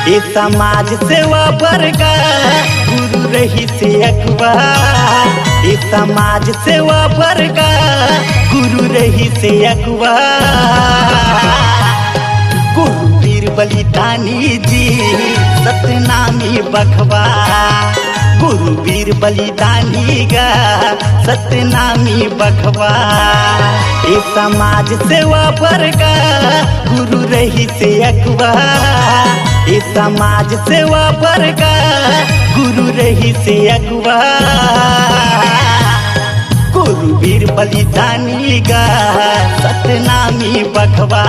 ये समाज सेवा वर्गा गुरु रही से अगवा। ये समाज सेवा वर्गा गुरु रही से अगवा। गुरु वीर बलिदानी जी सतनामी बखवा। गुरु वीर बलिदानी गा सतनामी बखवा। ये समाज सेवा वर्गा गुरु रही से अगवा। ये समाज सेवा वर्गा गुरु रही से अगवा। गुरु वीर बलिदानी गा सतनामी बखवा।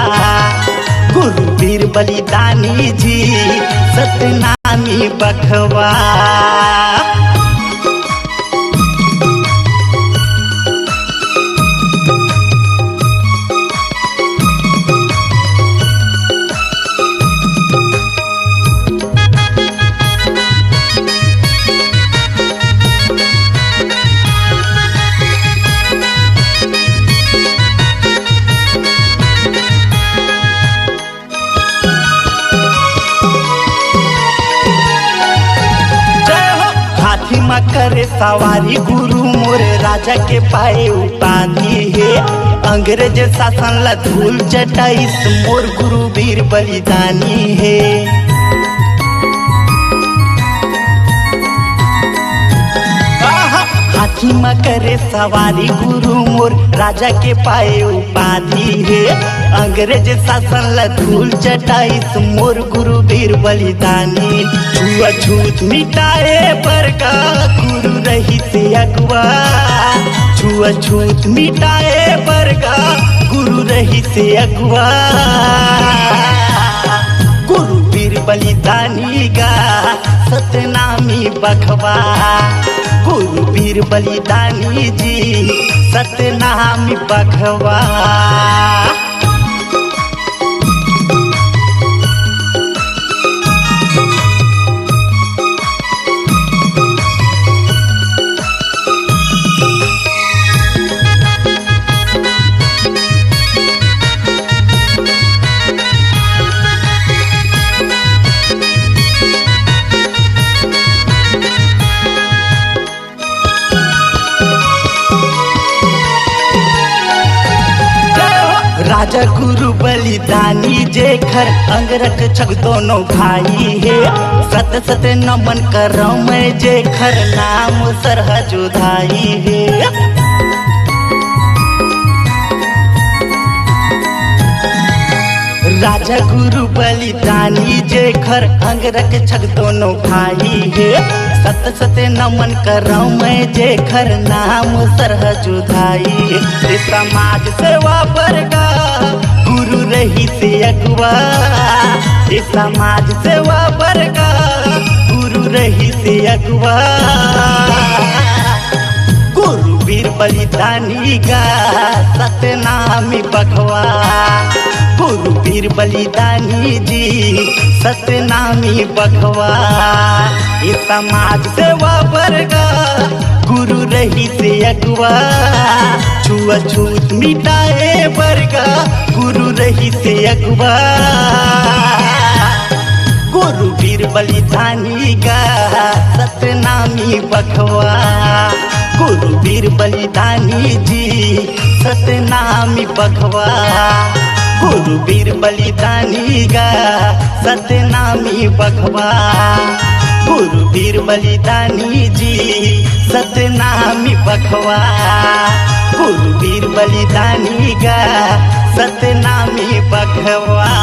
गुरु वीर बलिदानी जी सतनामी बखवा। करे सवारी गुरु मोर राजा के पाए उपाधि है। अंग्रेज शासन ला धूल चटाइस मोर गुरु वीर बलिदानी है। हाथी में करे सवारी गुरु मोर राजा के पाए उपाधि है। अंग्रेज शासन ला धूल चटाइस मोर गुरु वीर बलिदानी। छुआछूत मिटाए वर्गा गुरु रही से अगवा। छुआछूत मिटाए वर्गा गुरु रही से अगवा। गुरु वीर बलिदानी गा सतनामी बखवा। गुरु वीर बलिदानी जी सतनामी बखवा। राजा गुरु बलिदानी जेखर अंगरख छग दोनों भाई है। सत सत नमन करो मैं जेखर नाम सरहज उधाई है। राजा गुरु बलिदानी जेखर अंगरख छग दोनों भाई है। सत सत नमन करो मैं जेखर नाम सरहज उधाई। ये समाज सेवा वर्गा गुरु रही से अगवा। ये समाज सेवा वर्गा गुरु रही से अगवा। गुरु वीर बलिदानी गा सतनामी बखवा। गुरु वीर बलिदानी जी सतनामी बखवा। ये समाज सेवा वर्गा गुरु रही से अगवा। छुआछूत मिटाए वर्गा गुरु रही से अगवा। गुरु वीर बलिदानी गा सतनामी बखवा। गुरु वीर बलिदानी जी सतनामी बखवा। गुरु वीर बलिदानी गा सतनामी बखवा। गुरु वीर बलिदानी जी सतनामी बखवा। गुरु वीर बलिदानी गा सतनामी बखवा।